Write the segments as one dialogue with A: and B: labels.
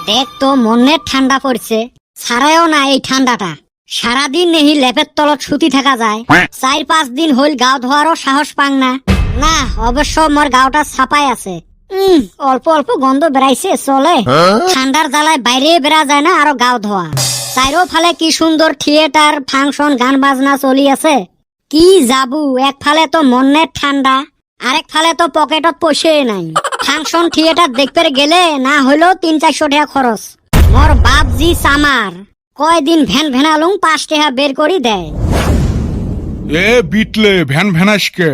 A: দেখ তো মনের ঠান্ডা পড়ছে, ছাড়ায়ও না এই ঠান্ডাটা। সারাদিন নেহি লেপের তলত সুতি থাকা যায়, 4-5 দিন হইল গাও ধোয়ারও সাহস পাং না। না অবশ্য মোর গাওটা ছাপাই আছে। অল্প অল্প গন্ধ বেড়াইছে, চলে। ঠান্ডার জ্বালায় বাইরে বেড়া যায় না আরো গাও ধোয়া। চাইরো ফালে কি সুন্দর থিয়েটার ফাংশন গান বাজনা চলি আছে। কি যাবু, এক ফালে তো মনের ঠান্ডা, আরেক ফালে তো পকেটত পয়সা নাই। ফাংশন থিয়েটার দেখতে গেলে না হইলেও 300-400 টাকা খরচ। মোর বাপ জি সামার কয়দিন ভ্যান ভ্যানালুং 5 টাকা বের করি দেয়।
B: এ বিটলে ভ্যান ভ্যানাসকে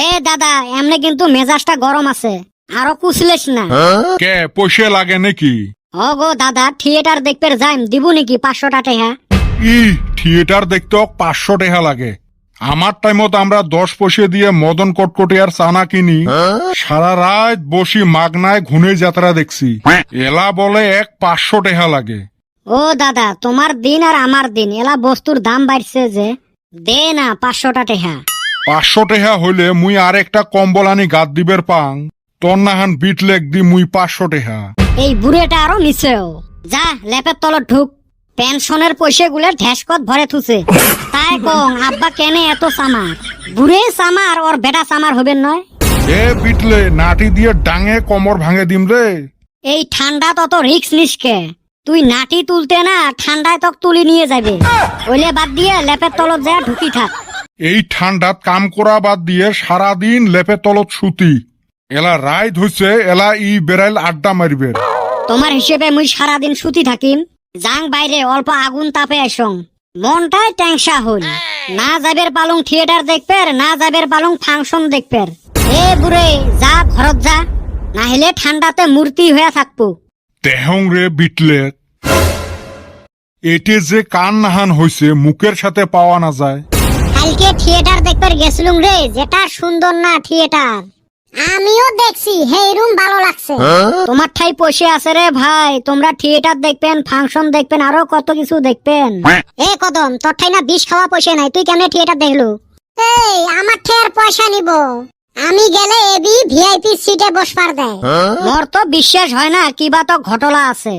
A: এ দাদা, এমনি কিন্তু মেজাজটা গরম আছে, আরো কুছলেস না।
B: কে পয়সা লাগে নাকি?
A: ও গো দাদা, থিয়েটার দেখতে যাইম, দিব নাকি 500 টাকা?
B: ই থিয়েটার দেখতে 500 টাকা লাগে। আমার টাইমত আমরা 10 পয়সা দিয়ে মদন কটকটি আর চানা কিনি, সারা রাত বসি মাগনায় ঘুনে যাত্রা দেখছি। এলা বলে 500 টাকা লাগে।
A: ও দাদা, তোমার দিন আর আমার দিন, এলা বস্তুর দাম বাড়ছে যে, দে না 500 টাকা।
B: 500 টাকা হইলে মুই আর একটা কম্বল আনি গাদ দিবের পাং, তোর নাহান বিট লেগ দি মুই 500 টাকা।
A: এই বুড়েটা আরো নিচেও যা, লেপের তলত ঢুক। পেনশনের পয়সা গুলো ঢেসকত ভরে থুছে। তাই কং আব্বা কেনে এত সামার? বুড়ে সামার ওর বেটা সামার হবেন নয়?
B: এ বিটলে নাটি দিয়ে ডাঙে কমর ভাঙে দিম রে।
A: এই ঠান্ডা তত রিক্স নিসকে, তুই নাটি তুলতে না ঠান্ডায় তক তুলি নিয়ে যাবে। ওইলে বাদ দিয়ে লেপের তলত যা ঢুকি থাক।
B: এই ঠান্ডাত কাম করা বাদ দিয়ে সারাদিন লেপে তলত সুতি। এলা রাইত হইছে, এলা ই বেড়াইল আড্ডা মারিবে।
A: তোমার হিসেবে মুই সারাদিন সুতি থাকিম, যাং বাইরে অল্প আগুন তাপে আসং। মনটাই ট্যাংসা হল, না যাবের পালং থিয়েটার দেখপের, না যাবের পালং ফাংশন দেখপের। এ বুড়ে যা ঘরত যা, না হলে ঠান্ডাতে মূর্তি হয়ে থাকবো।
B: তেহং রে বিটলে, এটে যে কান নাহান হইছে মুখের সাথে পাওয়া না যায়।
A: কালকে থিয়েটার দেখতে গেছিলুম রে, যেটা সুন্দর না থিয়েটার। আমিও দেখছি, হেই রুম ভালো লাগছে। তোমার ঠাই পয়সা আছে রে ভাই, তোমরা থিয়েটার দেখবেন, ফাংশন দেখবেন, আরো কত কিছু দেখবেন। এ কদম, তোর ঠাই না বিষ খাওয়া পয়সা নাই, তুই কেমনে থিয়েটার দেখলু? এই আমার ঠের পয়সা নিব, আমি গেলে এবি ভিআইপি সিটে বসবার দেয়। মোর তো বিশ্বাস হয় না, কিবা তো ঘটলা আছে।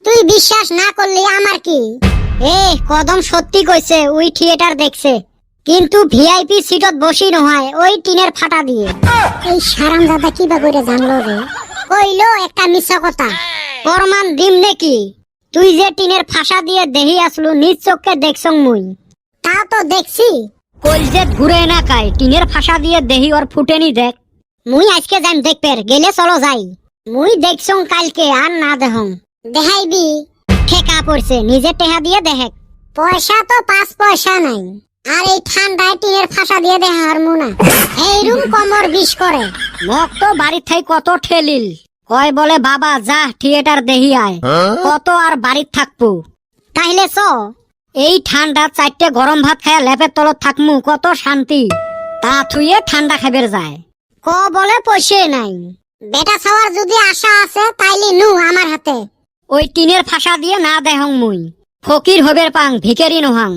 A: তুই বিশ্বাস না করলি আমার কি? এ কদম সত্যি কইছে, ওই থিয়েটার দেখছে, কিন্তু ভিআইপি সিটত বসি নহয়, ওই টিনের ফাটা দিয়ে। এই সারাম দাদা কিবা করে জানলো রে? কইলো একটা মিছা কথা। প্রমাণ দিম নাকি? তুই যে টিনের ফাঁসা দিয়ে দেহি আসলু, নিজ চোখে দেখছং মুই। তা তো দেখছি, কলজে ঘুরে না কাই, টিনের ফাঁসা দিয়ে দেহি ওর ফুটেনি দেখ। মুই আজকে যাইম দেখপের, গেলে চলো যাই। মুই দেখছং কালকে, আর না দেহং। দেখাইবি? ঠেকা পড়ছে, নিজে টেহা দিয়ে দেখ। পয়সা তো 5 পয়সা নাই, আর এই ঠান্ডায় টিনের ফাঁসা দিয়ে দেখা হারমু না। এই রুম কমর বিষ করে। মক তো বাড়ির থাই কত ঠেলিল, কয় বলে বাবা যা থিয়েটার দেহি আয়, কত আর বাড়ির থাকবো। তাইলে চ, এই ঠান্ডা 4টে গরম ভাত খায় লেপের তলত থাকমু, কত শান্তি। তা থুয়ে ঠান্ডা খাবার যায়, ক বলে পয়সা নাই। বেটা ছাওয়ার যদি আশা আছে তাইলে নু আমার হাতে। ওই টিনের ফাঁসা দিয়ে না দেহং মুই, ফকির হবের পাং, ভিখারি নহাং।